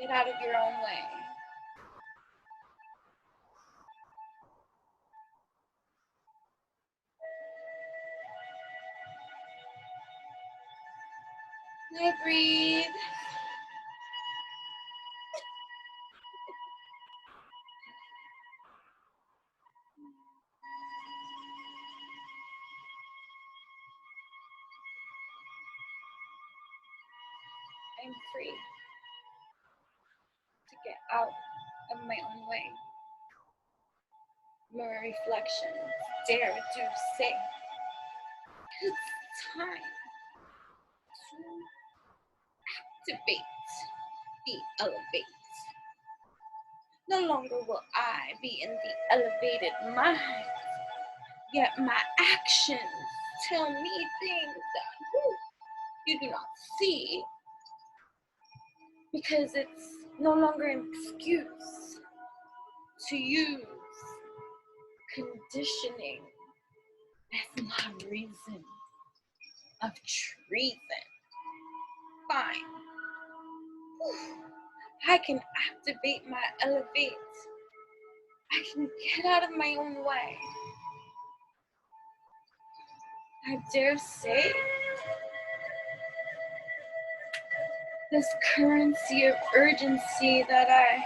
Get out of your own way. I breathe. I'm free to get out of my own way. Mirror reflections, dare to say, it's time to activate the elevate. No longer will I be in the elevated mind, yet my actions tell me things that you do not see, because it's no longer an excuse to use conditioning as my reason of treason. Fine. I can activate my elevate. I can get out of my own way. I dare say this currency of urgency that I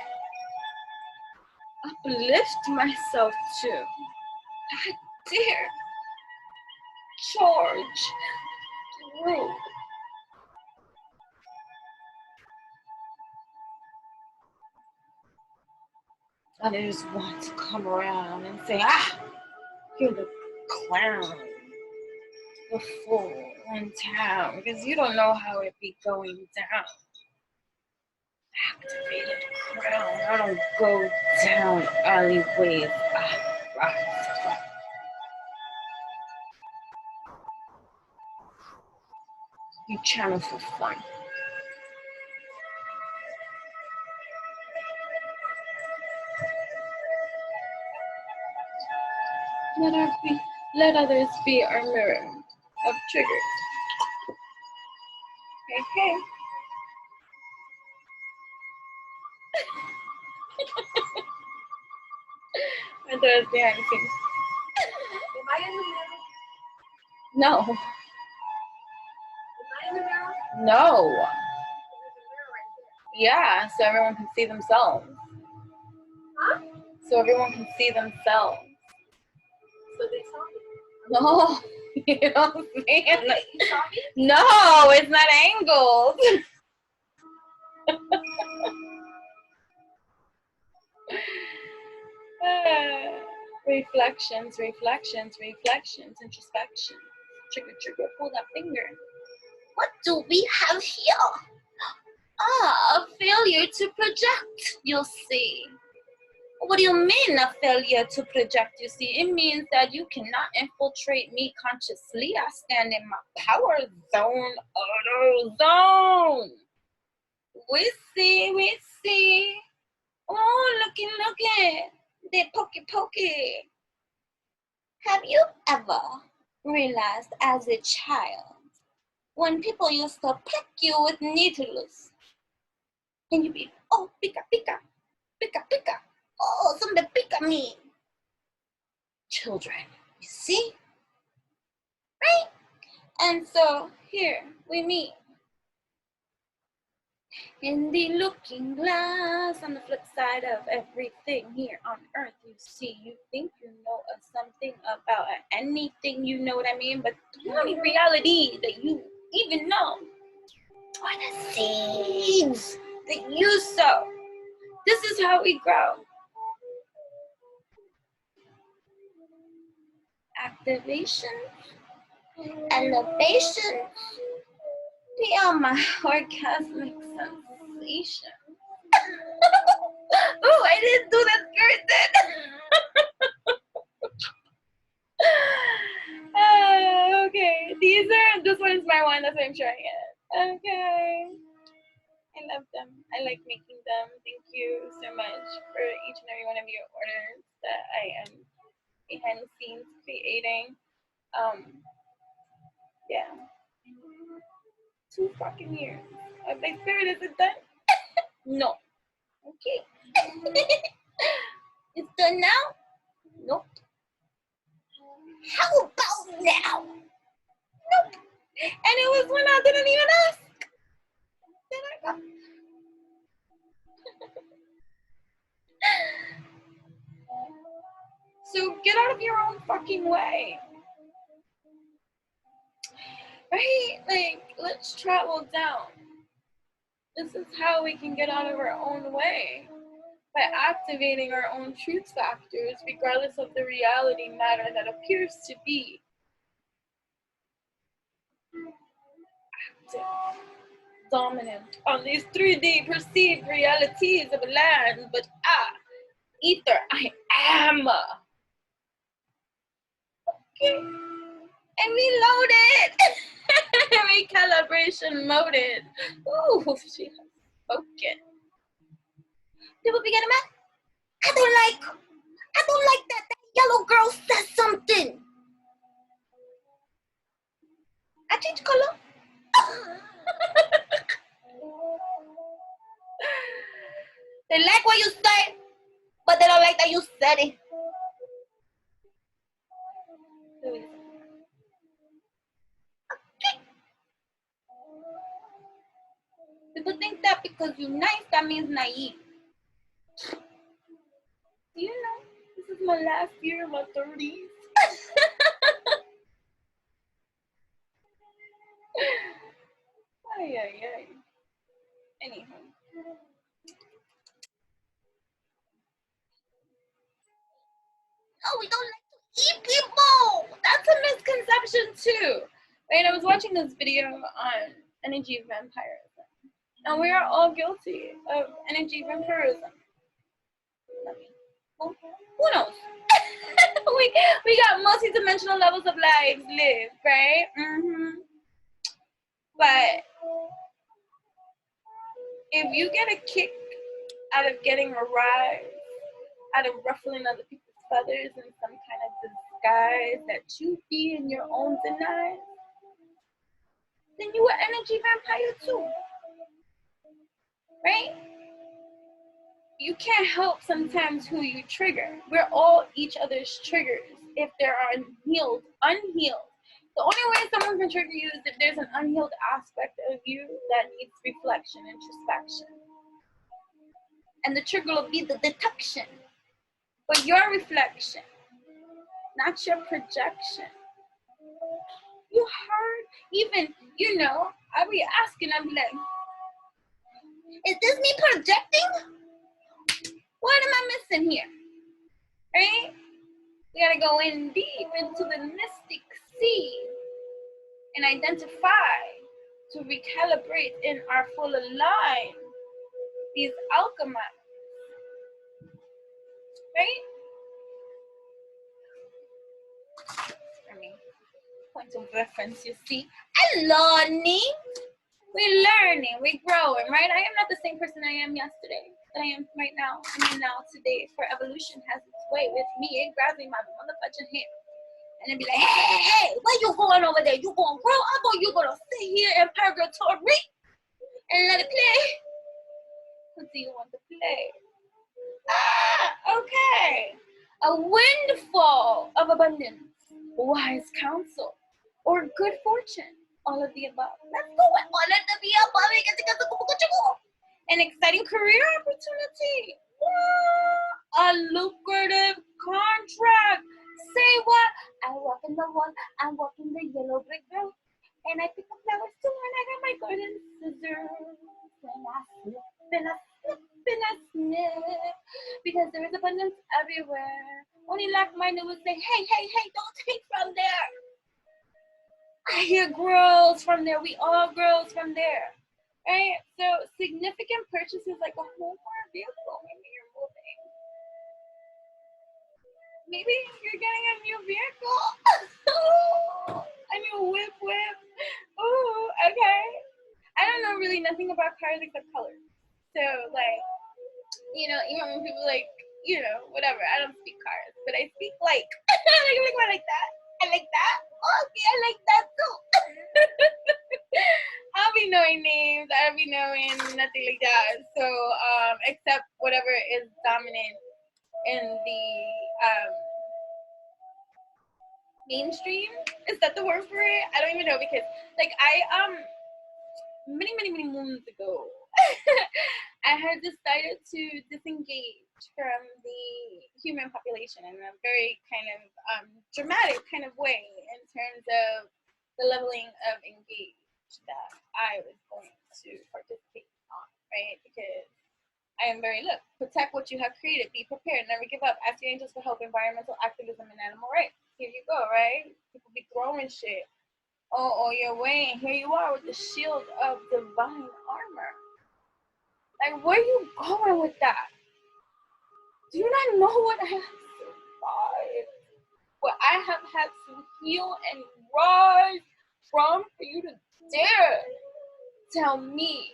uplift myself to. I dare charge through. Others want to come around and say, you're the clown, the fool in town, because you don't know how it be going down. Activated crown, I don't go down alleyways. You channel for fun. Let others be our mirror of triggers. Okay. And those behind the scenes. Am I in the mirror? No. Am I in the mirror? No. There's a mirror right there. Yeah, so everyone can see themselves. Huh? So everyone can see themselves. So they saw me. No, you don't see it. Wait, you saw me? No, it's not angled. Reflections, introspection. Trigger, pull that finger. What do we have here? A failure to project, you'll see. What do you mean a failure to project, you see? It means that you cannot infiltrate me consciously. I stand in my power zone, auto zone. We see. Oh, looky. They pokey. Have you ever realized as a child when people used to prick you with needles and you be, oh, pica, oh, somebody pica me. Children, you see? Right? And so here we meet in the looking glass. On the flip side of everything here on earth, you see, you think you know something about anything, you know what I mean? But the only reality that you even know are the seeds that you sow. This is how we grow. Activation, elevation, beyond my orgasmic sensation. Oh, I didn't do that good. Okay, this one is my one, that's why I'm trying it. Okay. I love them. I like making them. Thank you so much for each and every one of your orders that I am behind the scenes creating. Yeah. 2 fucking years. My spirit isn't done. No. Okay. It's done now? Nope. How about now? Nope. And it was when I didn't even ask. Then I got. So get out of your own fucking way. Right? Like, let's travel down. This is how we can get out of our own way. By activating our own truth factors, regardless of the reality matter that appears to be active, dominant on these 3D perceived realities of land, but ether, I am. Okay. And reloaded. Recalibration moded. Ooh, she has spoken. People be getting mad. I don't like that. That yellow girl said something. I change color. They like what you say, but they don't like that you said it. People think that because you're nice, that means naive. Do you know, this is my last year of my 30s. Ay, ay, ay. Anyhow. Oh, we don't like to eat people. That's a misconception too. Right? I was watching this video on energy vampirism. And we are all guilty of energy vampirism. Well, who knows? we got multi-dimensional levels of lives lived, right? But if you get a kick out of getting a rise, out of ruffling other people's feathers in some kind of disguise that you be in your own denial, then you are energy vampire too, right? You can't help sometimes who you trigger. We're all each other's triggers if there are unhealed. The only way someone can trigger you is if there's an unhealed aspect of you that needs reflection, introspection. And the trigger will be the detection. But your reflection, not your projection. You heard, even, I'll be asking, I'll be like, is this me projecting? What am I missing here? Right? We gotta go in deep into the mystic sea and identify to recalibrate in our full align these alchemists. Right? For me, point of reference, you see. I'm learning. We're learning, we're growing, right? I am not the same person I am yesterday that I am right now. I mean now today, for evolution has its way with me. It grabs me my motherfucking hand. And it be like, hey, where you going over there? You gonna grow up or you gonna sit here in purgatory and let it play? Who do you want to play? Okay. A windfall of abundance, wise counsel, or good fortune. All of the above. Let's go with all of the above. An exciting career opportunity. A lucrative contract. Say what? I walk in the wall. I'm walking the yellow brick road. And I pick up flowers too. And I got my garden scissors. And I slip and I slip and I snip. Because there is abundance everywhere. Only like-minded would say, hey, don't take from there. I hear grows from there. We all grows from there, right? So significant purchases like a home or a vehicle. Maybe you're moving. Maybe you're getting a new vehicle. A new whip. Ooh, okay. I don't know really nothing about cars except colors. So like, even when people like, whatever. I don't speak cars, but I speak like, I like that. I like that. Okay, I like that too. I'll be be knowing names. I don't be knowing nothing like that. So, except whatever is dominant in the mainstream. Is that the word for it? I don't even know because, like, many moons ago, I had decided to disengage from the human population in a very kind of dramatic kind of way in terms of the leveling of engage that I was going to participate on, right? Because I am very, look, protect what you have created, be prepared, never give up, ask your angels for help, environmental activism, and animal rights. Here you go, right? People be throwing shit all your way, and here you are with the shield of divine armor. Like, where are you going with that? Do you not know what I have survived? What I have had to heal and rise from for you to dare tell me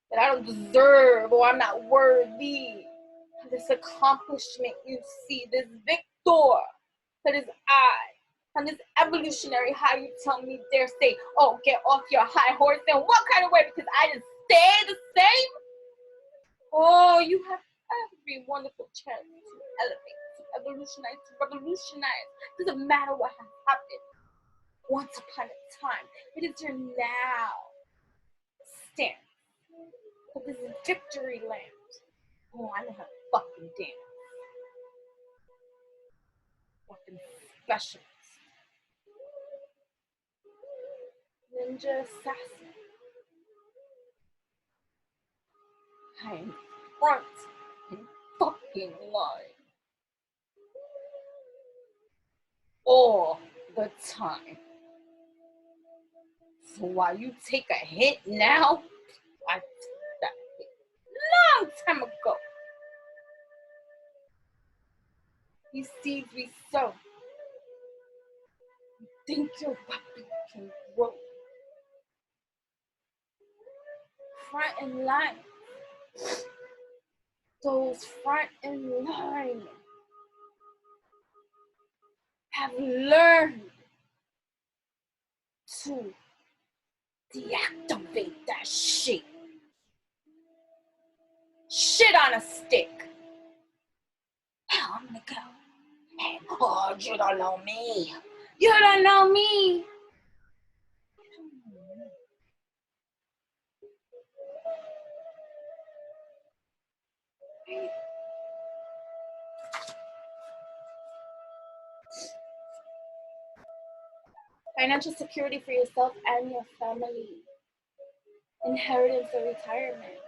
that I don't deserve or I'm not worthy of this accomplishment you see, this victor that is I. On this evolutionary high, you tell me, dare say, oh, get off your high horse. Then what kind of way? Because I didn't stay the same? Oh, you have every wonderful chance to elevate, to evolutionize, to revolutionize. Doesn't matter what has happened. Once upon a time, it is your now stand. But this is victory land. Oh, I know how to fucking dance. Fucking specialist. Ninja assassin. I am front and fucking line. All the time. So while you take a hit now, I took that hit long time ago. These seeds we sow. You think your weapon can grow. Front in line. Those front in line have learned to deactivate that shit. Shit on a stick. Hell, I'm gonna go. Hey, oh, you don't know me. You don't know me. Financial security for yourself and your family. Inheritance or retirement.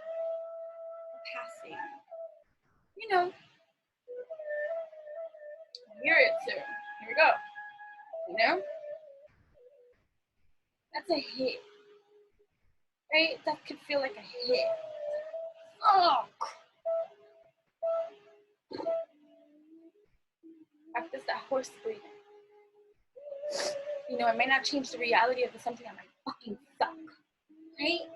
Passing. You know. Hear it too. Here we go. You know? That's a hit. Right? That could feel like a hit. Oh. Practice that horse breathing. You know, it may not change the reality of something that might fucking suck. Right?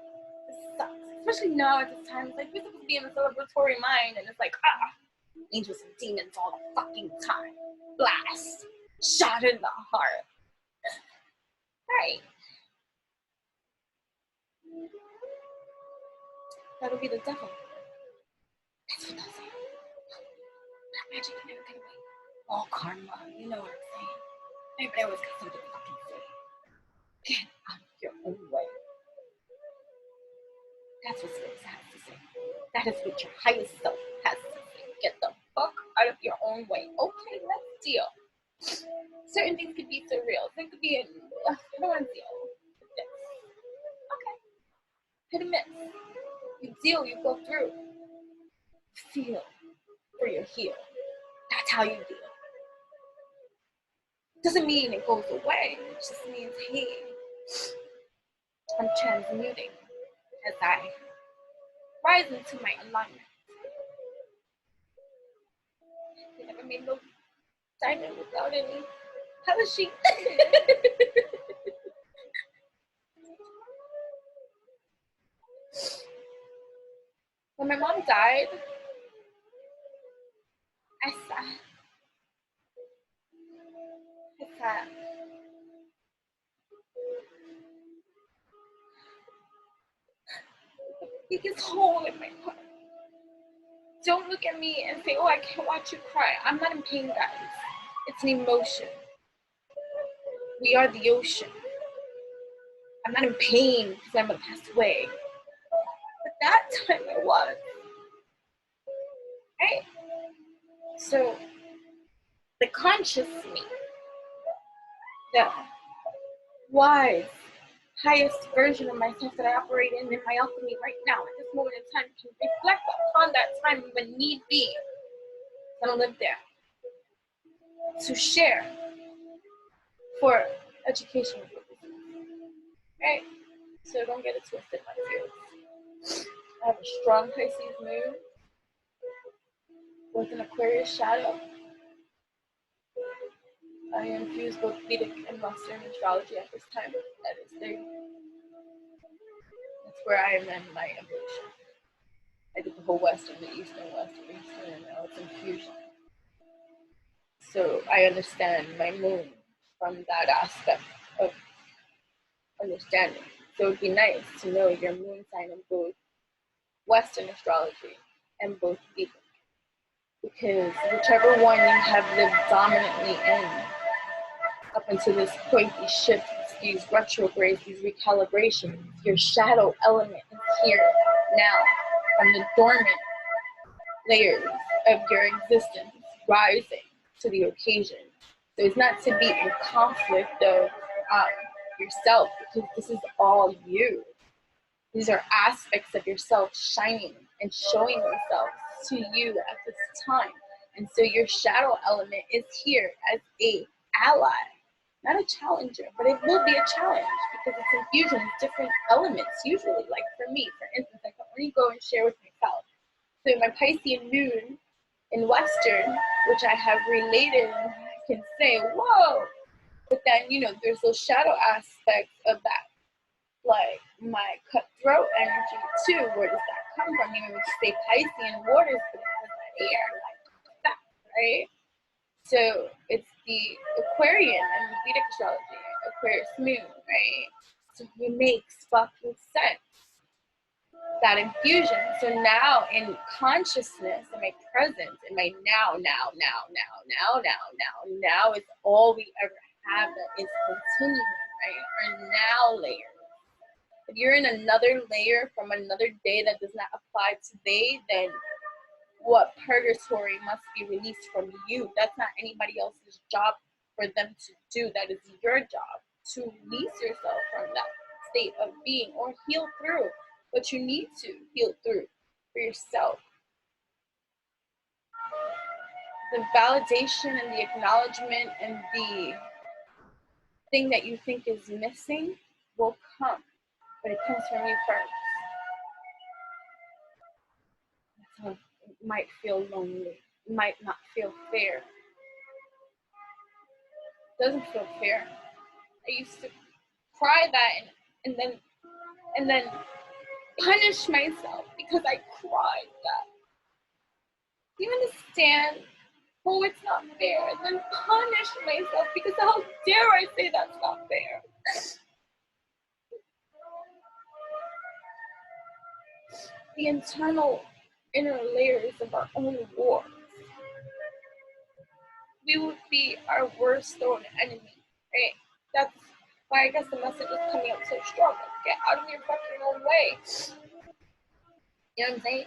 This sucks. Especially now at this time. It's like we're supposed to be in a celebratory mind and it's like, angels and demons all the fucking time. Blast. Shot in the heart. Right. That'll be the devil. That's what they'll say. Black magic can never get away. All karma, you know what I'm saying. Everybody always got something to fucking say. Get out of your own way. That's what Spirits has to say. That is what your highest self has to say. Get the fuck out of your own way. Okay, let's deal. Certain things could be surreal. They could be, I don't want to deal with this. Okay. Hit and miss. You deal, you go through. Feel for your heal. That's how you deal. Doesn't mean it goes away. It just means, hey, I'm transmuting as I rise into my alignment. They never made no diamond without any. How is she? When my mom died, I sat. biggest hole in my heart. Don't look at me and say, oh, I can't watch you cry. I'm not in pain, guys. It's an emotion. We are the ocean. I'm not in pain because I'm gonna pass away. But that time I was. Right? So the conscious me, the wise, highest version of myself that I operate in my alchemy right now, at this moment in time, can reflect upon that time when need be. I don't live there. To share for educational purposes. Right? So don't get it twisted, my dears. I have a strong Pisces moon with an Aquarius shadow. I infuse both Vedic and Western astrology at this time. That's where I am in my evolution. I did the whole Western, the Eastern, and now it's infusion. So I understand my moon from that aspect of understanding. So it would be nice to know your moon sign in both Western astrology and both Vedic. Because whichever one you have lived dominantly in up until this point, these shifts, these retrogrades, these recalibrations, your shadow element is here now from the dormant layers of your existence rising to the occasion. So it's not to be in conflict of yourself, because this is all you. These are aspects of yourself shining and showing themselves to you at this time. And so your shadow element is here as a ally, not a challenger, but it will be a challenge because it's infusion, it's different elements usually. Like for me, for instance, I can only go and share with myself. So my Piscean moon in Western, which I have related, and I can say, whoa, but then, you know, there's those shadow aspects of that, like my cutthroat energy too. Where does that come from? You know, we say Piscean waters, but it has that air like that, right? So it's the Aquarian and Vedic astrology, Aquarius moon, right? So it makes fucking sense. That infusion. So now in consciousness, in my present, in my now is all we ever have that is continuing, right? Our now layer. If you're in another layer from another day that does not apply today, then what purgatory must be released from you? That's not anybody else's job for them to do. That is your job to release yourself from that state of being or heal through what you need to heal through for yourself. The validation and the acknowledgement and the thing that you think is missing will come, but it comes from you first. So it might feel lonely, it might not feel fair. It doesn't feel fair. I used to cry that and then punish myself because I cried that. Do you understand? Oh, it's not fair. And then punish myself because how dare I say that's not fair? The internal inner layers of our own war. We would be our worst own enemy, right? That's why I guess the message is coming out so strong. Like, get out of your fucking own way. You know what I'm saying?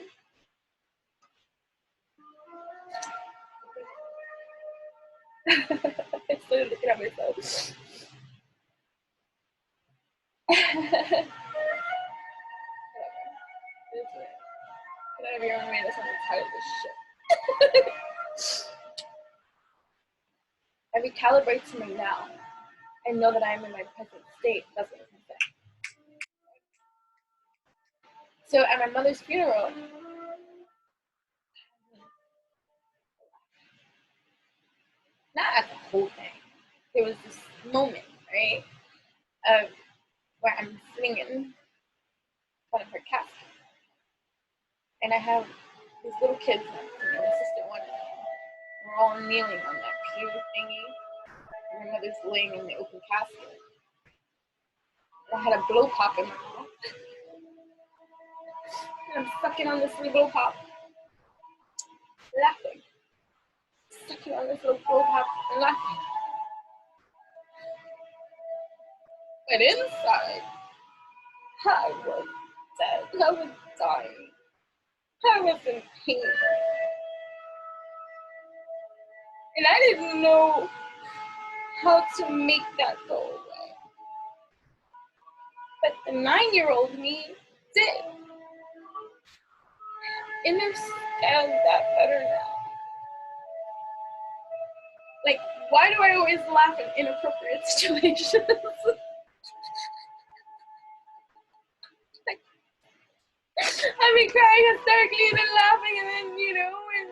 I started looking at myself. Get out of your own way. That's how I'm tired of this shit. I recalibrate to me now. I know that I am in my present state. That's what I can say. So at my mother's funeral, not at the whole thing, there was this moment, right, of where I'm sitting in front of her casket, and I have these little kids next to me, my sister, one of them. We're all kneeling on that pew thingy. And my mother's laying in the open casket. I had a blow pop in my mouth. And I'm sucking on this little pop, laughing. Sucking on this little pop and laughing. But inside, I was dead. I was dying. I was in pain. And I didn't know how to make that go away. But the 9-year-old me did. Understand that better now. Like, why do I always laugh in inappropriate situations? Like, I've been crying hysterically and then laughing and then, and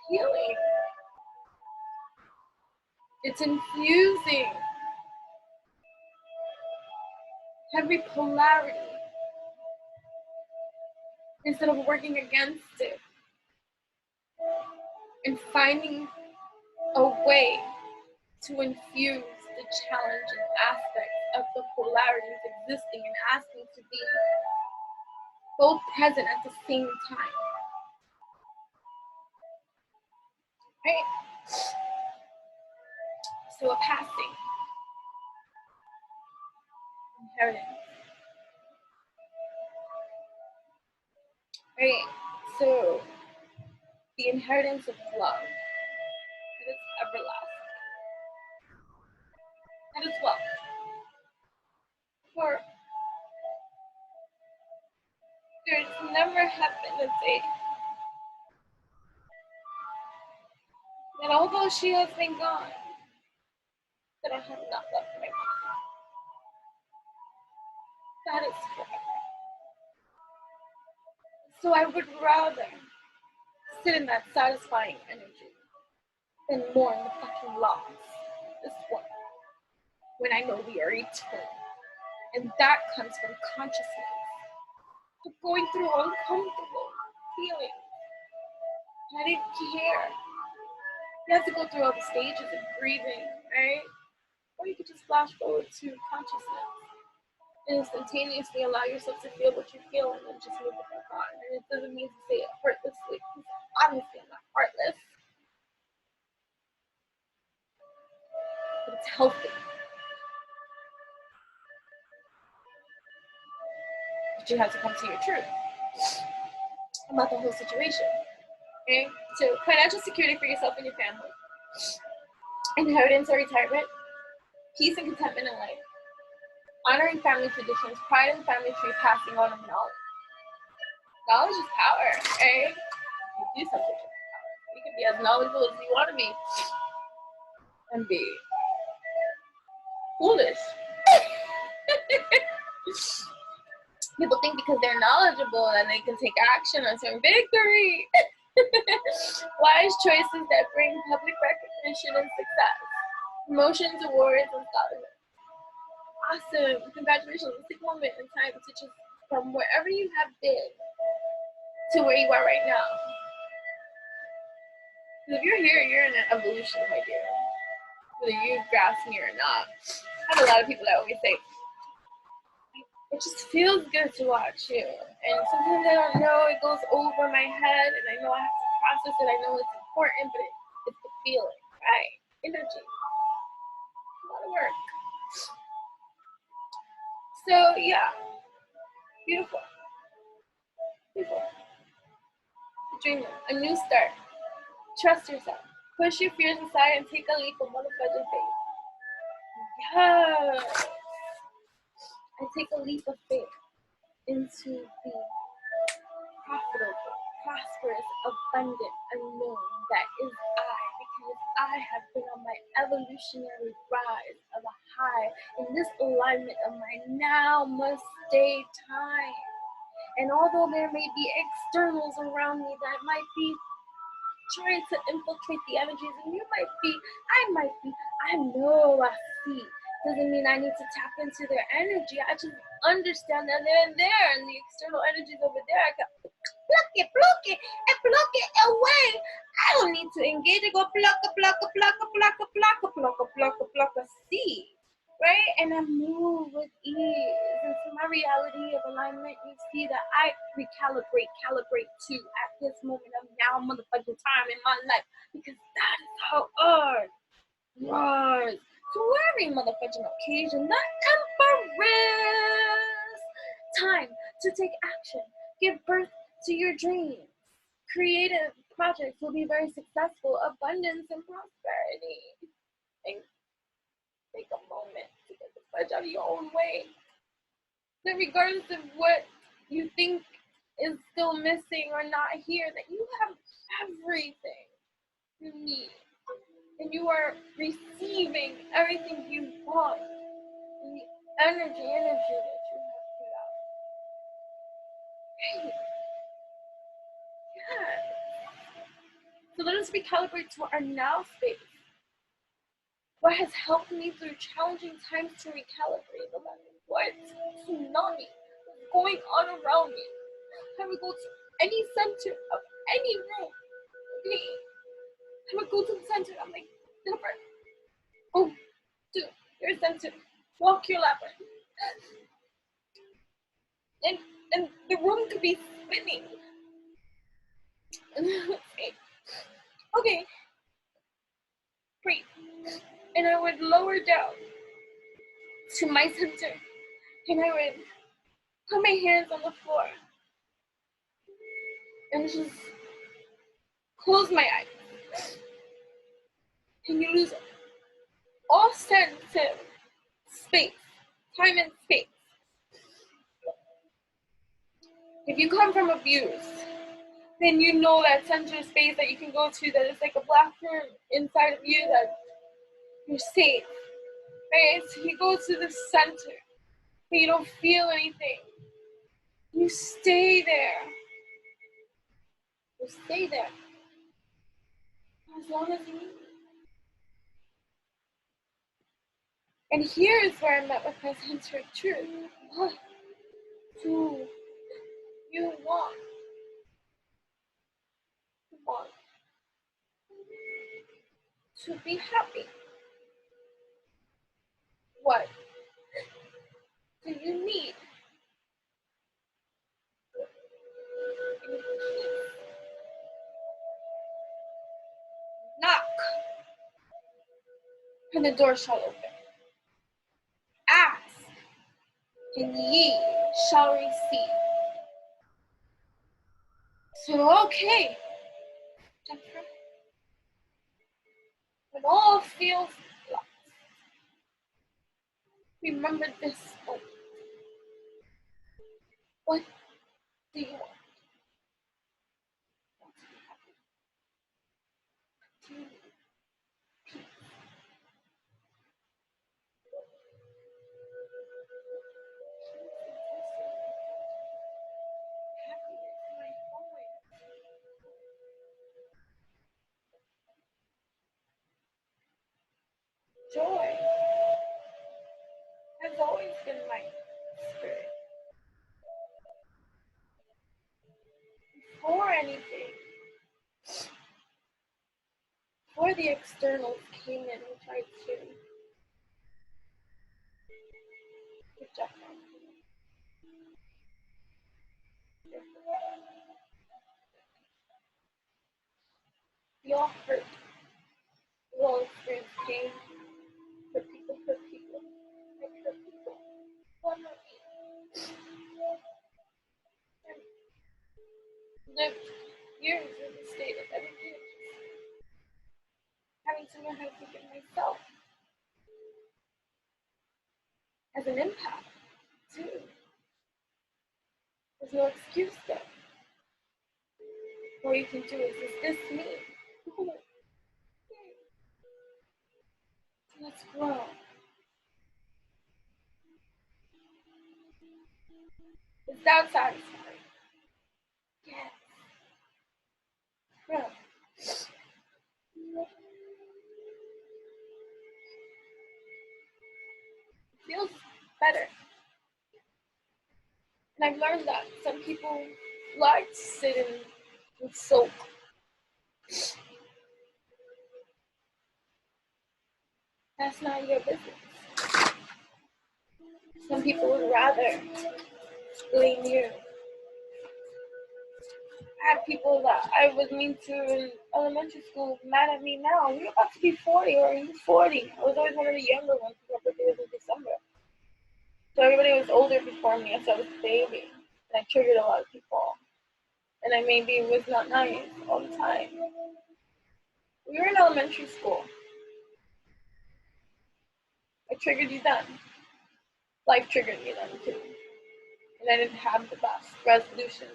healing. It's infusing every polarity instead of working against it and finding a way to infuse the challenging aspects of the polarities existing and asking to be both present at the same time. Right? So a passing, inheritance. Right? So the inheritance of love, it is everlasting. That is wealth. For there's never have been a day that although she has been gone, that I have not loved my mom. That is forever. So I would rather sit in that satisfying energy than mourn the fucking loss of this one when I know we are eternal. And that comes from consciousness. Of going through uncomfortable feelings. And I didn't care. You have to go through all the stages of grieving, right? Or you could just flash forward to consciousness and instantaneously allow yourself to feel what you feel and then just move the fuck on. And it doesn't mean to say it heartlessly, because obviously I'm not heartless. But it's healthy. But you have to come to your truth about the whole situation. Okay? So financial security for yourself and your family. Inheritance or retirement. Peace and contentment in life. Honoring family traditions. Pride in the family tree. Passing on of knowledge. Knowledge is power, okay? You do something with power. You can be as knowledgeable as you want to be. And be foolish. People think because they're knowledgeable and they can take action on certain victory. Wise choices that bring public recognition and success. Promotions, awards, and scholarships. Awesome. Congratulations. Take a moment in time to just from wherever you have been to where you are right now. Because if you're here, you're in an evolution, my dear. Whether you grasp me or not. I have a lot of people that always say, it just feels good to watch you. And sometimes I don't know, it goes over my head, and I know I have to process it. I know it's important, but it's the feeling, right? Energy. A lot of work. So, yeah. Beautiful. Beautiful. Dream a new start. Trust yourself. Push your fears aside and take a leap of motherfucking faith. Yes. I take a leap of faith into the profitable, prosperous, abundant, unknown that is I, because I have been on my evolutionary rise of a high in this alignment of my now must stay time. And although there may be externals around me that might be trying to infiltrate the energies, and you might be, I might be, I know I see. Doesn't mean I need to tap into their energy. I just understand that they're there and the external energies over there. I can pluck it, and pluck it away. I don't need to engage and go pluck, see. Right? And I move with ease. And so my reality of alignment, you see that I calibrate too at this moment of now motherfucking time in my life, because that is how earth was. To every motherfucking occasion, the Empress. Time to take action. Give birth to your dreams. Creative projects will be very successful. Abundance and prosperity. And take a moment to get the fudge out of your own way. That regardless of what you think is still missing or not here, that you have everything you need. And you are receiving everything you want. And the energy that you have put out. Right. Yeah. So let us recalibrate to our now space. What has helped me through challenging times to recalibrate? What tsunami is going on around me? I would go to any center of any room. I would go to the center. I'm like, Jennifer, go to your center. Walk your labyrinth. And the room could be spinning. And I would say, okay, breathe. And I would lower down to my center. And I would put my hands on the floor. And just close my eyes. And you lose all sense of space, time and space. If you come from abuse, then you know that center space that you can go to, that is like a black room inside of you, that you're safe, right? So you go to the center, but you don't feel anything. You stay there. You stay there as long as you need. And here is where I met with my center of truth. What do you want? You want to be happy. What do you need? Knock, and the door shall open. Ask, and ye shall receive. So, okay, Jennifer, when all feels lost, remember this moment. What do you want? Want to be happy? Do you need peace? Happiness, my home. Joy has always been my spirit. Before anything, before the externals came in and tried to project on me, we all hurt. We all experience pain. Hurt people hurt people. I hurt people. One hurt me. And lived years in a state of energy, having to learn how to forgive myself as an empath, too. There's no excuse though. All you can do is this me? No. Let's grow. Is that satisfying? Yes. Grow. It feels better. And I've learned that some people like to sit and soak. That's not your business. Some people would rather blame you. I had people that I was mean to in elementary school mad at me now. You're about to be 40 or you're 40. I was always one of the younger ones because my birthday was in December. So everybody was older before me, so I was a baby. And I triggered a lot of people. And I maybe was not nice all the time. We were in elementary school. I triggered you then. Life triggered me then too. And I didn't have the best resolution.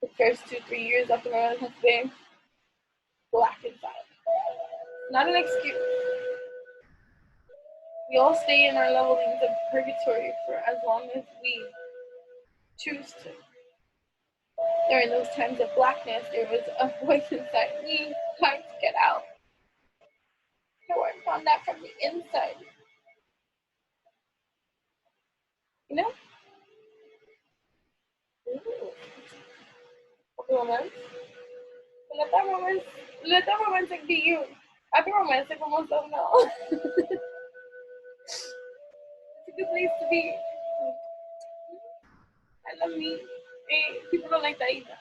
The first 2-3 years after my husband today, black inside. Not an excuse. We all stay in our levelings of purgatory for as long as we choose to. During those times of blackness, there was a voice inside me trying to get out. I worked on that from the inside. You know? Ooh. Romance. Let that romantic be you. I've been romantic for myself now. It's a good place to be. I love me. Hey, people don't like that either.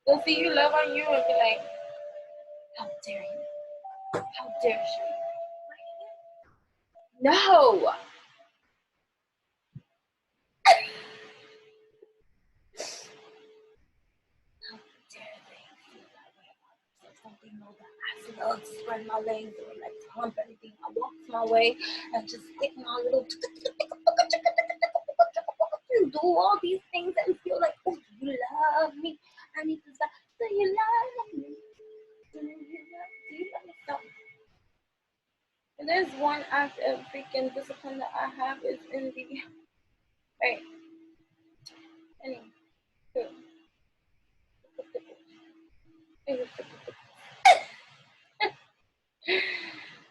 They'll see you love on you and be like, how dare you? How dare she? No! How dare they feel that way about themselves? Don't they know that I love to spread my legs or like to hump everything I walk my way and just stick my little and do all these things and feel like, oh, do you love me? I need to stop. Do you love me? Do you love me? Stop. And there's one act of freaking discipline that I have is in the right. Anyway,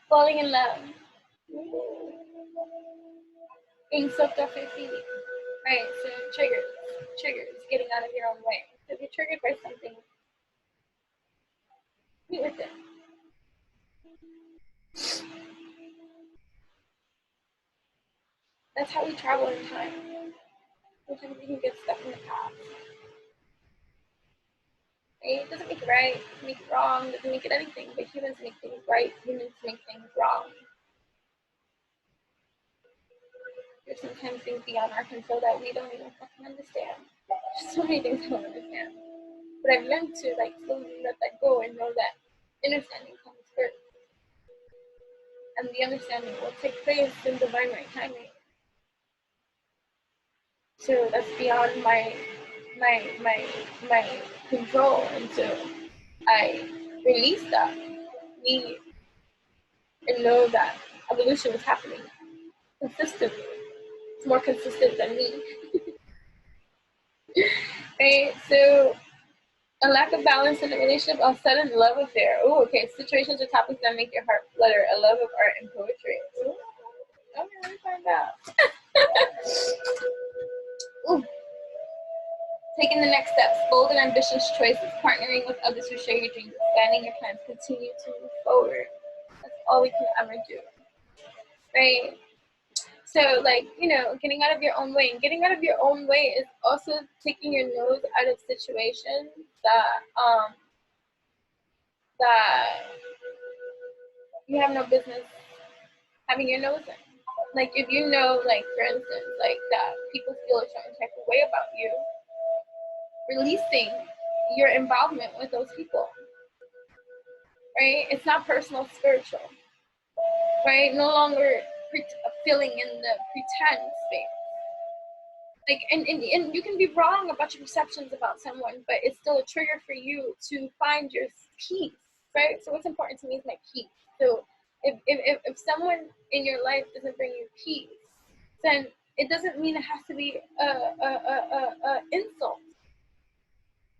falling in love. Being soaked off your feet. Right, so triggers, getting out of your own way. So if you're triggered by something, meet with it. That's how we travel in time. Sometimes we can get stuck in the past. Right? It doesn't make it right, it doesn't make it wrong, it doesn't make it anything, but humans make things right, humans make things wrong. There's sometimes things beyond our control that we don't even fucking understand. There's so many things I don't understand. But I've learned to like slowly let that go and know that understanding comes first. And the understanding will take place in divine right timing. So that's beyond my control, and so I release that, me, and know that evolution is happening consistently. It's more consistent than me. Right? So a lack of balance in a relationship, a sudden love affair. Oh, okay. Situations or topics that make your heart flutter. A love of art and poetry. Ooh. Okay, let me find out. Ooh. Taking the next steps, bold and ambitious choices, partnering with others who share your dreams, expanding your plans, continue to move forward. That's all we can ever do, right? So, like, you know, getting out of your own way. And getting out of your own way is also taking your nose out of situations that you have no business having your nose in. Like, if you know, like, for instance, like, that people feel a certain type of way about you, releasing your involvement with those people, right? It's not personal, spiritual, right? No longer feeling in the pretend space. Like, and you can be wrong about your perceptions about someone, but it's still a trigger for you to find your peace, right? So what's important to me is my peace. So if someone in your life doesn't bring you peace, then it doesn't mean it has to be a insult.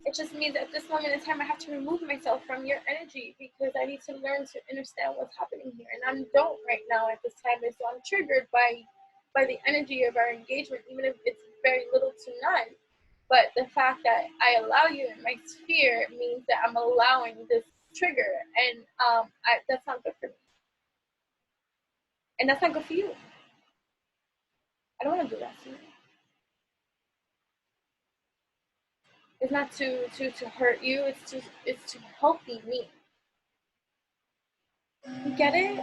It just means at this moment in time, I have to remove myself from your energy because I need to learn to understand what's happening here. And I don't right now at this time, and so I'm triggered by the energy of our engagement, even if it's very little to none. But the fact that I allow you in my sphere means that I'm allowing this trigger, and that's not good for me. And that's not good for you. don't want to do that to you. It's not to hurt you. It's to help me. You get it?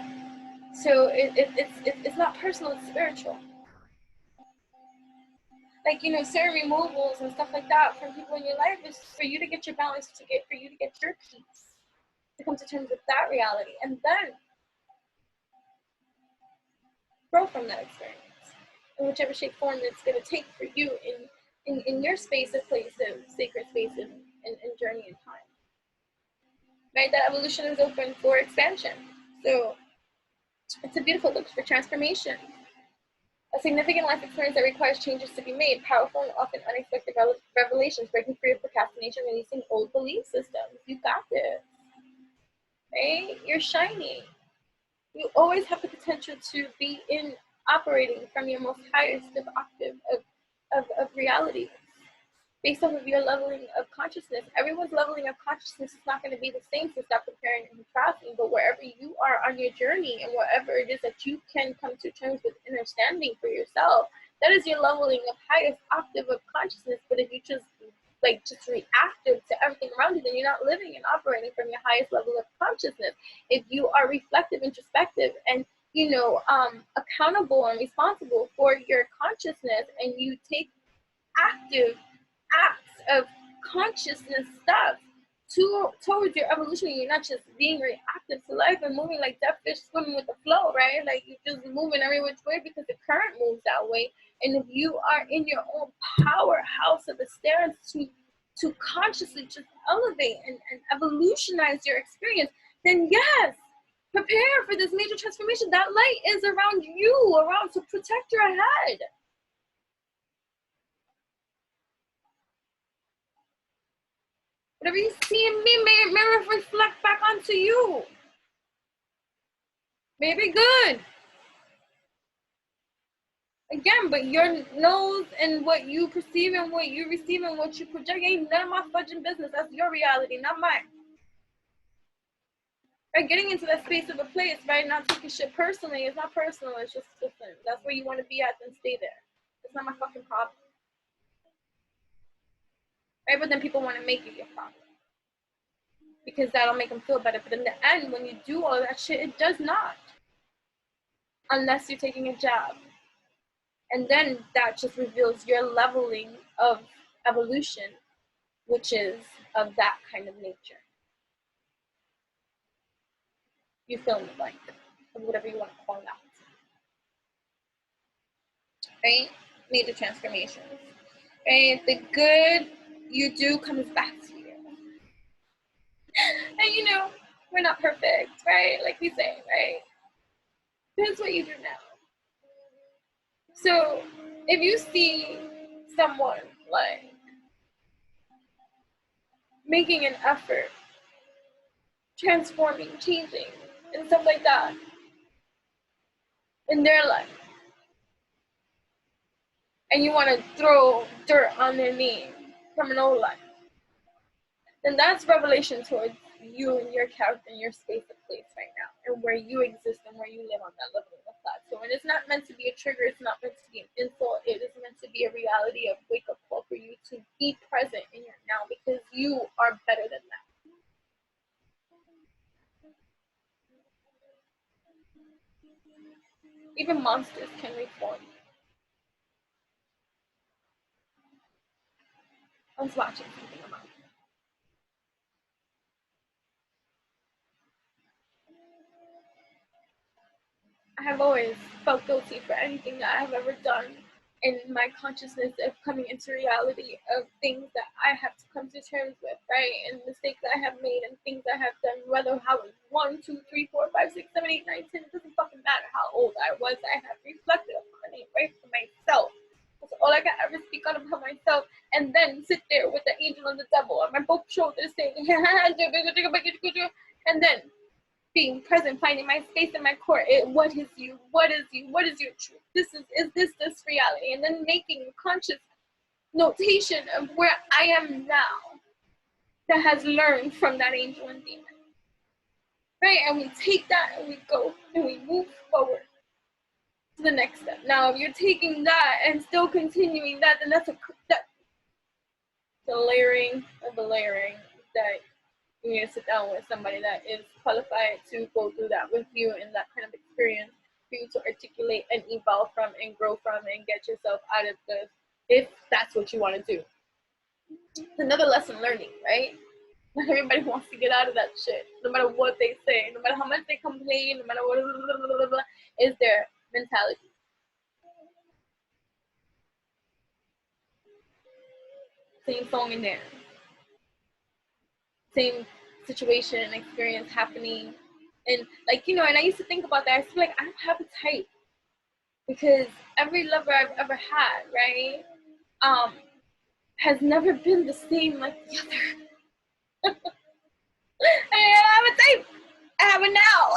So it's not personal. It's spiritual. Like, certain removals and stuff like that from people in your life is for you to get your balance, for you to get your peace, to come to terms with that reality, and then grow from that experience in whichever shape form it's going to take for you in your space of place of sacred space and journey in time. Right? That evolution is open for expansion. So it's a beautiful look for transformation. A significant life experience that requires changes to be made, powerful and often unexpected revelations, breaking free of procrastination, releasing old belief systems. You got this. Right? You're shining. You always have the potential to be operating from your most highest of octave of reality. Based off of your leveling of consciousness, everyone's leveling of consciousness is not going to be the same, so stop comparing and contrasting. But wherever you are on your journey and whatever it is that you can come to terms with understanding for yourself, that is your leveling of highest octave of consciousness. But if you just reactive to everything around you, then you're not living and operating from your highest level of consciousness. If you are reflective, introspective, and accountable and responsible for your consciousness, and you take active acts of consciousness stuff towards your evolution, you're not just being reactive to life and moving like dead fish swimming with the flow, right? Like you're just moving every which way because the current moves that way. And if you are in your own powerhouse of the stairs to consciously just elevate and evolutionize your experience, then yes, prepare for this major transformation. That light is around you, around to protect your head. Whatever you see in me may reflect back onto you. Maybe good. Again, but your nose and what you perceive and what you receive and what you project ain't none of my fudging business. That's your reality, not mine. Right? Getting into that space of a place, right? Not taking shit personally. It's not personal. It's just different. That's where you want to be at, then stay there. It's not my fucking problem. Right? But then people want to make it your problem, because that'll make them feel better. But in the end, when you do all that shit, it does not. Unless you're taking a jab. And then that just reveals your leveling of evolution, which is of that kind of nature. You fill in the blank of whatever you want to call that. Right? Major transformations. Right? The good you do comes back to you. And we're not perfect, right? Like we say, right? That's what you do now. So if you see someone like making an effort, transforming, changing, and stuff like that in their life, and you want to throw dirt on their name from an old life, then that's revelation towards you and your character and your space of place right now, and where you exist and where you live on that level of that. So it's not meant to be a trigger, it's not meant to be an insult, it is meant to be a reality of wake up call for you to be present in your now, because you are better than that. Even monsters can reform. I was watching something about it. I have always felt guilty for anything that I have ever done in my consciousness of coming into reality of things that I have to come to terms with, right? And mistakes that I have made and things I have done, whether how it was 1, 2, 3, 4, 5, 6, 7, 8, 9, 10, it doesn't fucking matter how old I was. I have reflected upon it, right, for myself. That's all I can ever speak on about myself, and then sit there with the angel and the devil on my both shoulders saying, and then being present, finding my space in my core. What is you? What is you? What is your truth? Is this reality? And then making a conscious notation of where I am now that has learned from that angel and demon. Right? And we take that and we go and we move forward. to the next step. Now, if you're taking that and still continuing that, then that's the layering of the layering that you need to sit down with somebody that is qualified to go through that with you in that kind of experience for you to articulate and evolve from and grow from and get yourself out of this if that's what you want to do. It's another lesson learning, right? Not everybody wants to get out of that shit, no matter what they say, no matter how much they complain, no matter what is their mentality. Same song and dance, same situation and experience happening. And like, you know, and I used to think about that. I feel like I don't have a type because every lover I've ever had, right, has never been the same like the other. I don't have a type. I have it now.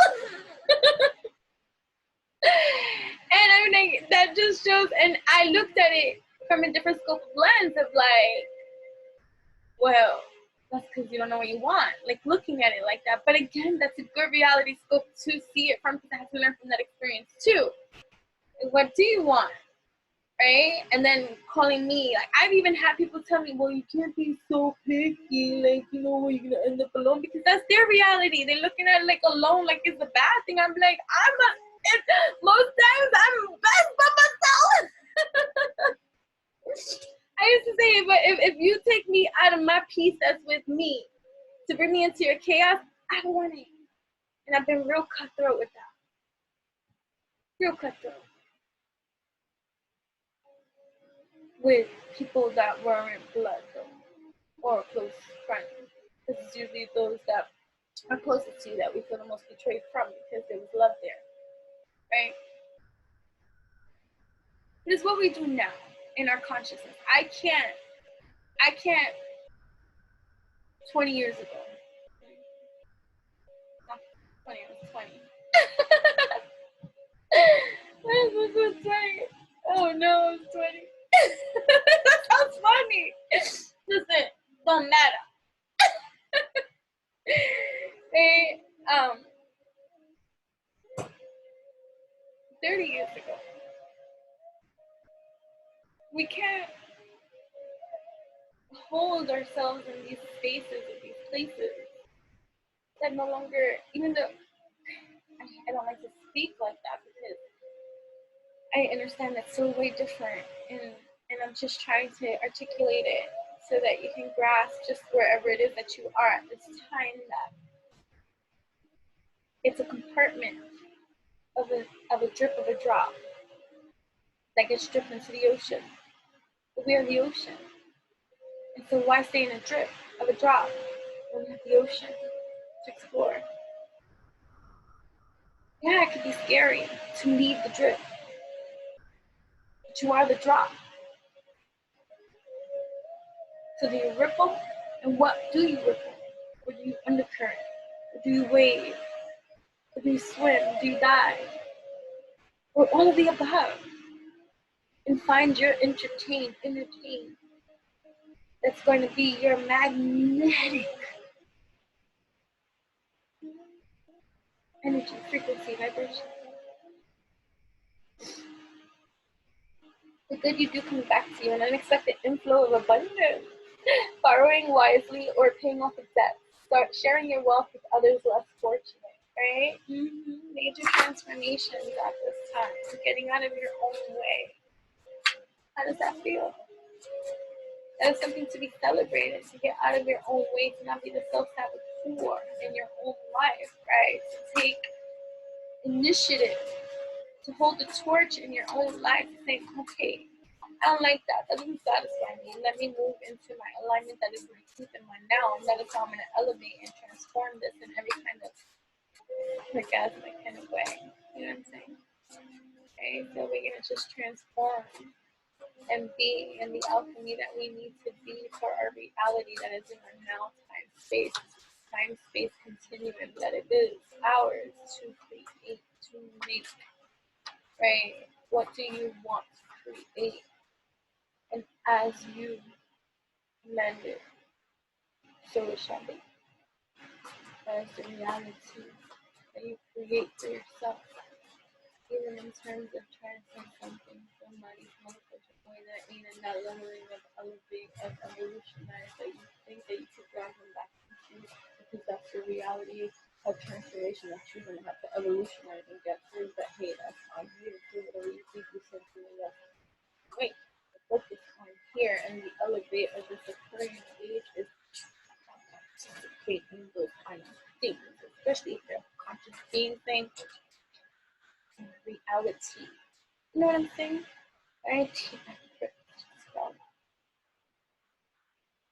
And I mean, that just shows, and I looked at it from a different scope of lens of like, well, that's because you don't know what you want. Like looking at it like that. But again, that's a good reality scope to see it from because I have to learn from that experience too. What do you want? Right? And then calling me, like I've even had people tell me, well, you can't be so picky, like, you know, you're gonna end up alone because that's their reality. They're looking at it like alone, like it's a bad thing. I'm like, most times I'm best by myself. I used to say, but if you take me out of my peace that's with me to bring me into your chaos, I don't want it. And I've been real cutthroat with that. Real cutthroat. With people that weren't blood or close friends. This is usually those that are closest to you that we feel the most betrayed from because there was love there. Right? It is what we do now in our consciousness. I can't 20 years ago. Not 20, I was 20. I was 20. Oh no, I was 20. That sounds funny. Listen, don't matter. They 30 years ago. We can't hold ourselves in these spaces, in these places that no longer, even though I don't like to speak like that because I understand that's so way different and I'm just trying to articulate it so that you can grasp just wherever it is that you are at this time that it's a compartment of a drip of a drop that gets dripped into the ocean. But we are the ocean. And so why stay in a drip of a drop when we have the ocean to explore? Yeah, it could be scary to leave the drip, but you are the drop. So do you ripple? And what do you ripple? Or do you undercurrent? Or do you wave? Or do you swim? Do you dive? Or all of the above? And find your inner chain that's going to be your magnetic energy, frequency, vibration. The good you do comes back to you, an unexpected inflow of abundance. Borrowing wisely or paying off a debt. Start sharing your wealth with others less fortunate, right? Major transformations at this time. Getting out of your own way. How does that feel? That is something to be celebrated, to get out of your own way, to not be the self-saboteur in your own life, right? To take initiative, to hold the torch in your own life, to say, okay, I don't like that. That doesn't satisfy me. Let me move into my alignment that is my truth and my now. And that is how I'm going to elevate and transform this in every kind of orgasmic kind of way. You know what I'm saying? Okay, so we're going to just transform and be in the alchemy that we need to be for our reality that is in our now time space continuum, that it is ours to create, to make, right? What do you want to create? And as you mend it, so it shall be. That is the reality that you create for yourself. even in terms of trying to say something somebody's motherfucking point at me and that leveling of elevate of evolutionize that you think that you could drag them back into because that's the reality of transformation that you're gonna have to evolutionize and get through. But hey, that's on you to do whatever you think you said to me. Wait, the focus on here and the elevate of this occurring age is anticipating those kind of things, especially if they're conscious being thing in reality. You know what I'm saying? Right? So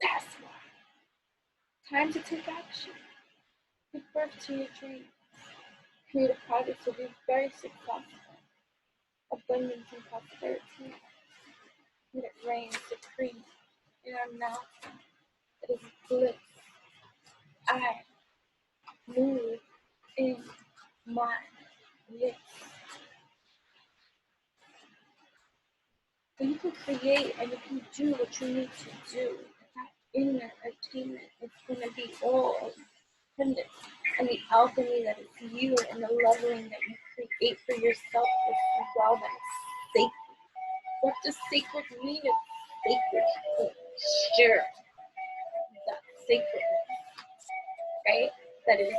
that's why. Time to take action. Give birth to your dreams. Create a project to be very successful. Abundance and prosperity. Let it rain supreme in our mouth. It is bliss. I move in my bliss. So you can create and you can do what you need to do. That inner attainment is going to be all dependent on the alchemy that is you and the leveling that you create for yourself as well that is sacred. What does sacred mean? It's sacred. Sure. That sacredness, right? That is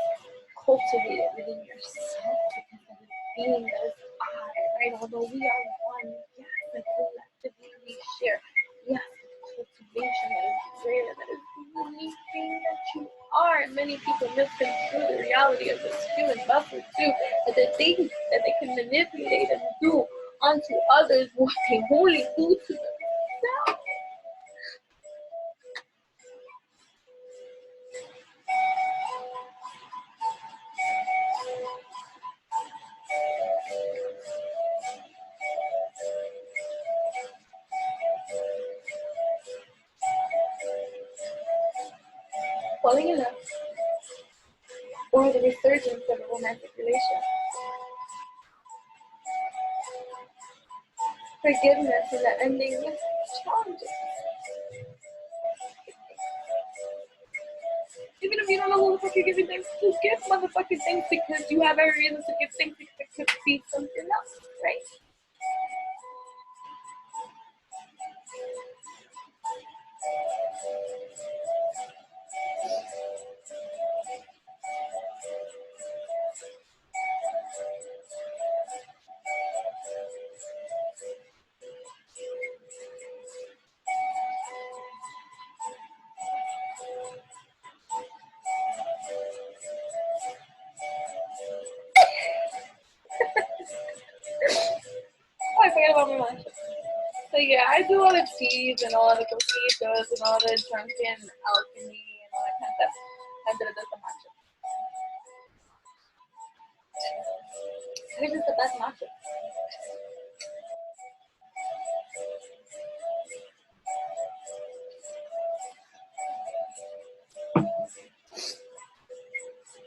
cultivated within yourself because of the being that is I, right? Although we are one, yes, and collectively we share. Yes, the cultivation that is rare, that is the unique thing that you are. And many people misconstrue the reality of this human vessel too, that they think that they can manipulate and do unto others what they only do to themselves. Falling in love, or the resurgence of a romantic relationship. Forgiveness and the ending with challenges. Even if you don't know who the fuck you're giving thanks to, give motherfucking thanks because you have every reason to give thanks because it could be something else, right? Oh, I forgot about my lunch. So yeah, I do all the teas and all the coquitos and all the drunken alchemy and all that kind of stuff. I did it as a matcha. Which is the best matcha?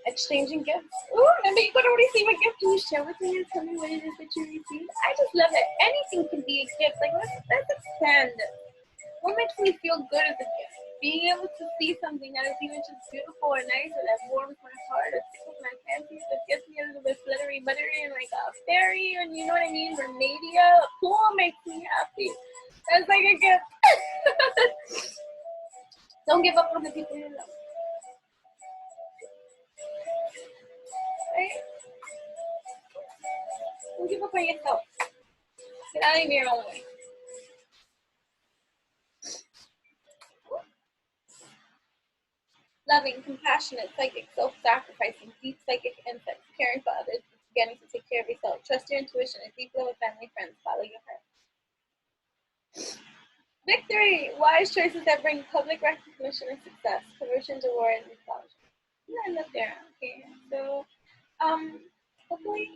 Exchanging gifts. Ooh, remember you gotta receive a gift. Can you share with me and tell me what it is that you received? I just love it. Anything can be a gift. Like let's expand. What makes me feel good is a gift. Being able to see something that is even just beautiful or nice or that warms my heart or tickles my fancy or gets me a little bit fluttery, buttery, and like a fairy, and you know what I mean? Mermaidia, a pool makes me happy. That's like a gift. Don't give up on the people you love. Right? Don't give up on yourself. Get out of your own way. Loving, compassionate, psychic, self-sacrificing, deep psychic insights, caring for others, beginning to take care of yourself. Trust your intuition, a deep love with family, friends, follow your heart. Victory! Wise choices that bring public recognition and success. Promotion to war and acknowledgement. Yeah, I love there. Okay, so hopefully,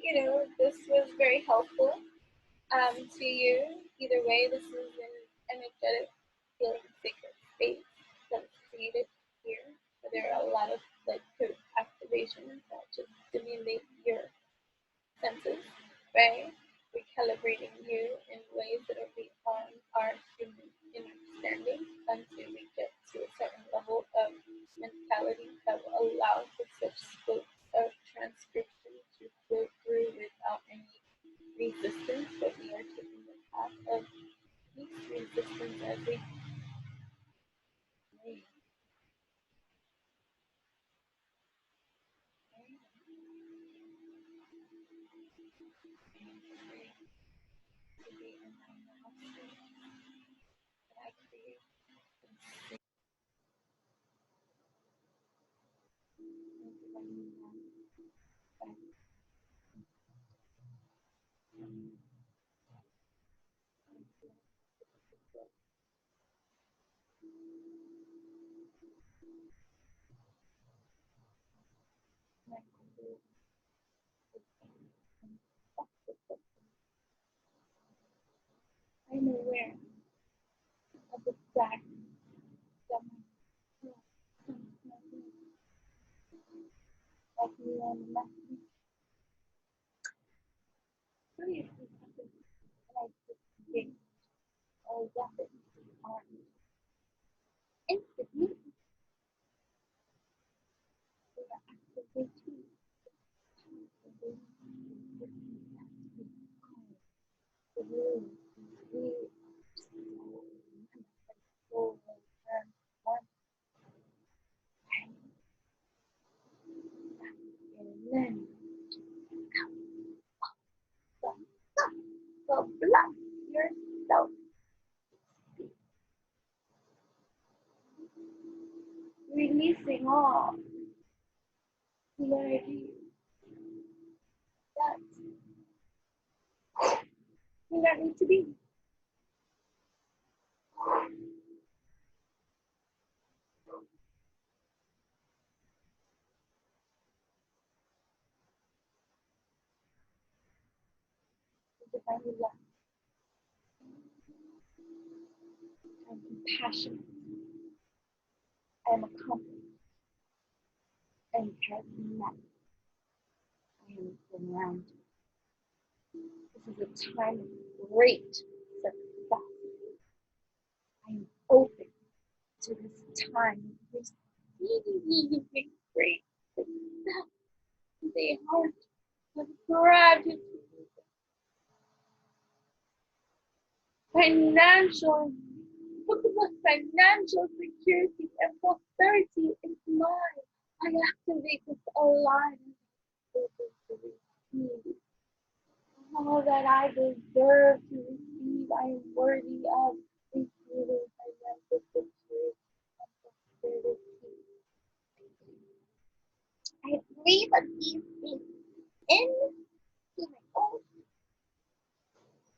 this was very helpful to you. Either way, this is an energetic healing sacred space that's created here. So there are a lot of like sort of activations that just stimulate your senses, right? Recalibrating you in ways that are beyond our human understanding until we get to a certain level of mentality that will allow for such scope of transcription to flow through without any as we breathe. I'm aware of the fact that like me on the left. Really, like this big or weapons on instantly they are activating the room. And then go block yourself. Releasing all the energy that you don't need to be. Divinely love and compassionate. I am accomplished and charismatic. I am surrounded. This is a time of great success. I am open to this time of receiving great success. The heart of gratitude. Financial security and prosperity is mine. I activate this alignment to receive all that I deserve to receive. I am worthy of receiving financial security and prosperity. I breathe these things in to my own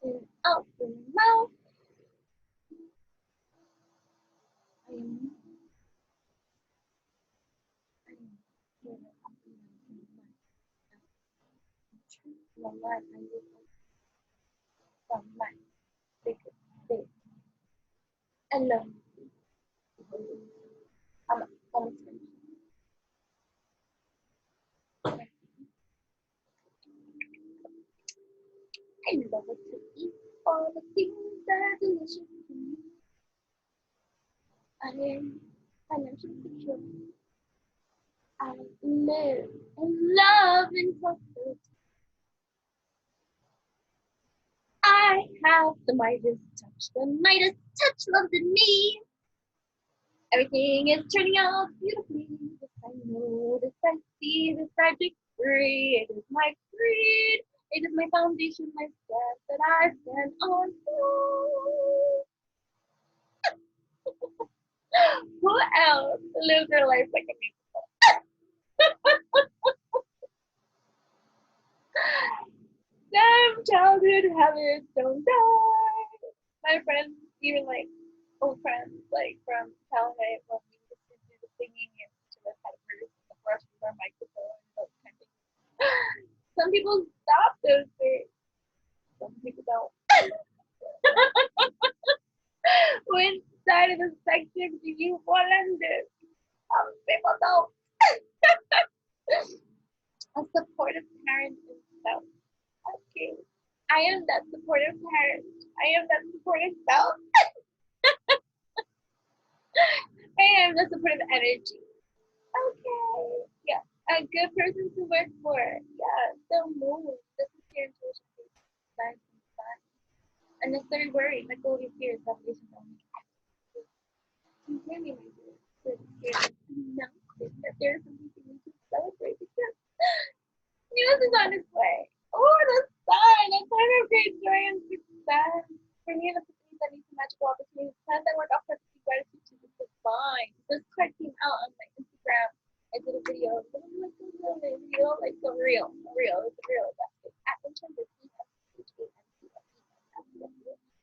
and out through my mouth. I am my life, I live from my biggest faith. I love you. I'm almost finished. I love to eat all the things that are delicious to me. I am financially secure. I live in love and prosperity. I have the Midas touch. The Midas touch loves in me. Everything is turning out beautifully. This I know, this I see, this I decree. It is my creed. It is my foundation, my stance that I stand on. Who else lives their life like a musical? Damn childhood habits don't die. My friends, even like old friends, like from childhood, when we used to do the singing and each of us had a verse in the brush with our microphone and those kind of things. Some people stop those things. Some people don't. Which side of the spectrum do you fall under? Some people don't. A supportive parent is self. Okay. I am that supportive parent. I am that supportive self. I am the supportive energy. Okay. Yeah. A good person to work for. Yeah. The moon. This is your intuition. Nice and fun. unnecessary worry. Let go of your fears. Validation don't make sense. Sincerely, my dear. No, that there's something you need to celebrate because news is on its way. Oh, the sun! A time of great joy and success. For me, the things that lead to magical opportunities. Plans that work out perfectly gratitude to the divine. This card came out on my Instagram. I did a video. Like so real. It's a real. It's a real. At intern with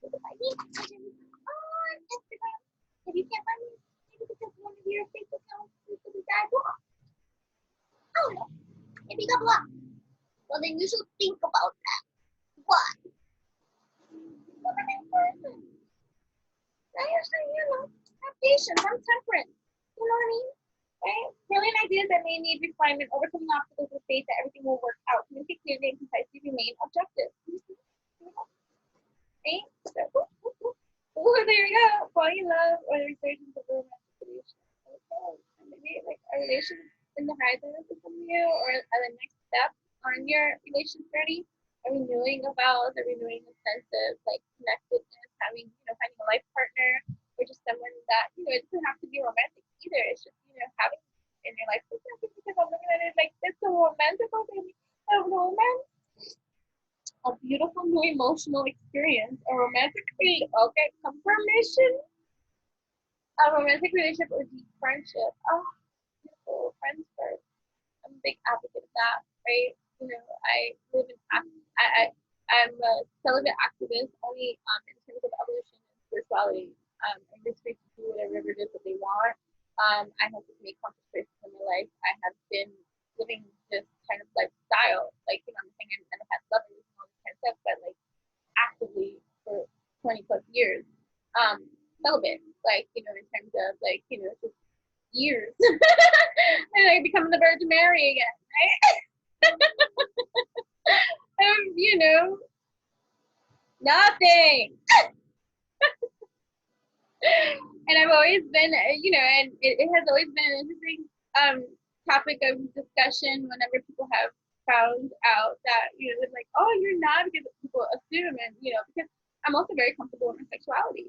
on Instagram. If you can't find me, maybe because one of your Facebook accounts is the guy blocked. I don't know. If you got blocked, well then you should think about that. Why? Look at that person. I usually, have patience. I'm temperate. You know what I mean? Right? Brilliant ideas that may need refinement, overcoming obstacles with faith that everything will work out. Communicate clearly and concisely, remain objective. Right? So, there you go. Fall in love or the resurgence of a romantic relation. Okay. And maybe like a relation in the horizon of some of you, or the next step on your relation journey, a renewing of vows, a renewing of sense of like connectedness, having, finding a life partner, or just someone that, it doesn't have to be romantic either. It's just, having in your life. Because I'm looking at it like it's a romantical thing of romance. A beautiful new emotional experience, a romantic confirmation, a romantic relationship or deep friendship. Oh, beautiful friends first. I'm a big advocate of that, right? I live in I'm a celibate activist only in terms of evolution and spirituality. And this free to do whatever it is that they want. I have to make conscious choices in my life. I have been living this kind of lifestyle, I'm saying I never had lovers and all this kind of stuff, but actively for 20 plus years, celibate, in terms of just years, and becoming the Virgin Mary again, right? Nothing. And I've always been, and it has always been an interesting topic of discussion whenever people have found out that, they're like, oh, you're not, because people assume, and, because I'm also very comfortable in my sexuality,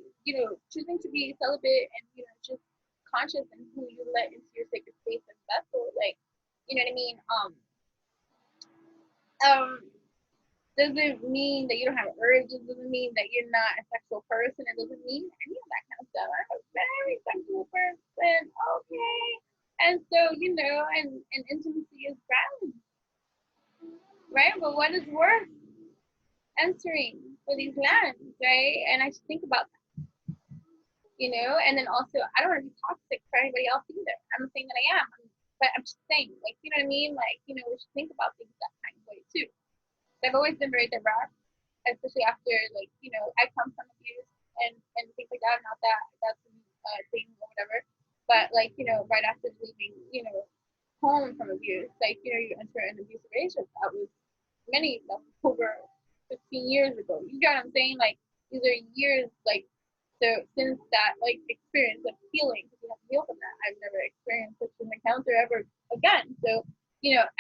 choosing to be celibate and, just conscious in who you let into your sacred space and vessel, you know what I mean? Doesn't mean that you don't have urges, doesn't mean that you're not a sexual person, it doesn't mean any of that kind of stuff. I'm a very sexual person, okay? And so, and intimacy is ground, right? But what is worth entering for these lands, right? And I should think about that, and then also, I don't want to be toxic for anybody else either. I'm not saying that I am, but I'm just saying, you know what I mean? We should think about things that kind of way too. I've always been very direct, especially after, I come from abuse and things like that. Not that that's a thing or whatever, but, right after leaving, home from abuse, you enter an abusive relationship. That was over 15 years ago. You get what I'm saying? These are years, so since that, experience of healing, because you have to heal from that, I've never experienced such an encounter ever again. So,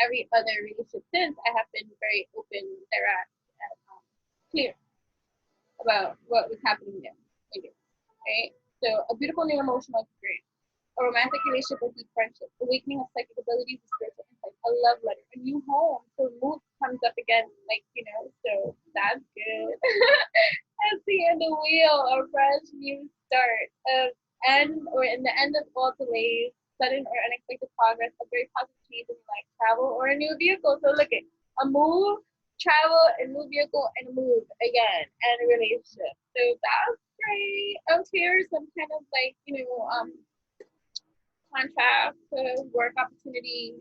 every other relationship since, I have been very open, direct, and clear about what was happening there. Right? So, a beautiful new emotional experience, a romantic relationship with deep friendship, awakening of psychic abilities and spiritual insight, a love letter, a new home. So, mood comes up again, so that's good. That's the end of the wheel, a fresh new start, in the end of all delays, sudden or unexpected progress, a very positive change in life, travel, or a new vehicle. So look at a move, travel, a new vehicle, and a move again, and a relationship. So that's great. Here's some kind of contract, work opportunity,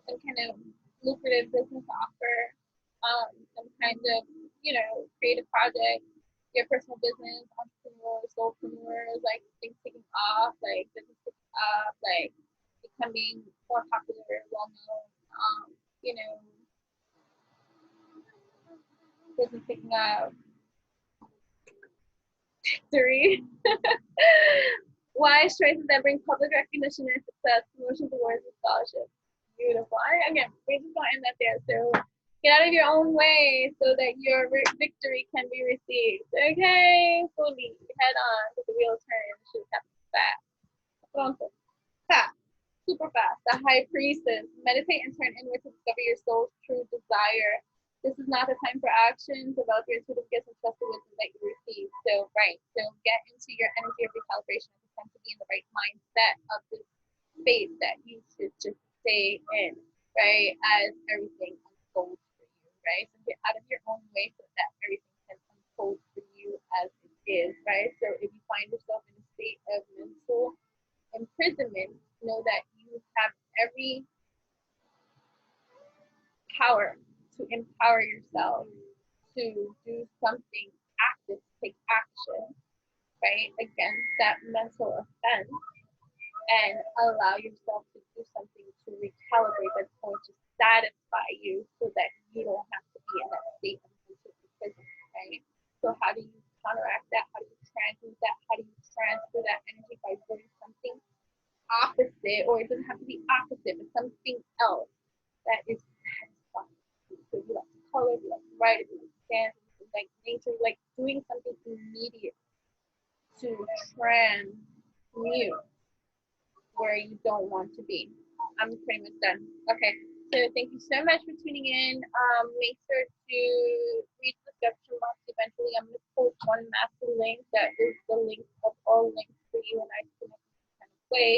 some kind of lucrative business offer, some kind of creative project, your personal business, entrepreneurs, soulpreneurs, things taking off, business taking off, becoming more popular, well known, business picking up. Victory. Wise choices that bring public recognition and success, promotions, awards, and scholarships. Beautiful. Again, we're just going to end that there. So Get out of your own way so that your victory can be received. Okay, fully head on to the wheel turn. Should happen fast. Pronto. Fast. Super fast. The high priestess. Meditate and turn inward to discover your soul's true desire. This is not the time for action. Develop your intuitive gifts and trust the wisdom that you receive. So, right. So get into your energy of recalibration. It's time to be in the right mindset of this space that you should just stay in, right? As everything unfolds for you, right? So get out of your own way so that everything can unfold for you as it is, right? So if you find yourself in a state of mental imprisonment, know that you have every power to empower yourself to do something active, take action, right, against that mental offense and allow yourself to do something to recalibrate that's going to satisfy you so that you don't have to be in that state of mental imprisonment, right? So how do you counteract that? How do you transmute that? How do you transfer that energy by doing something opposite, or it doesn't have to be opposite, but something else that is satisfying. So you like to color, you like to write, you like to dance, you like nature, you like doing something immediate to transmute where you don't want to be. I'm pretty much done. Okay, so thank you so much for tuning in. Make sure to read the description box eventually. I'm going to post one master link that is the link of all links for you and I to connect in this kind of way.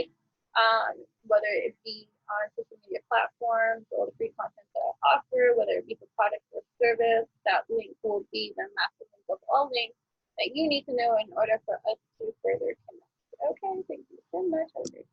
Whether it be on social media platforms or the free content that I offer, whether it be for product or service, that link will be the master link of all links that you need to know in order for us to further connect. Okay, thank you so much. Have a great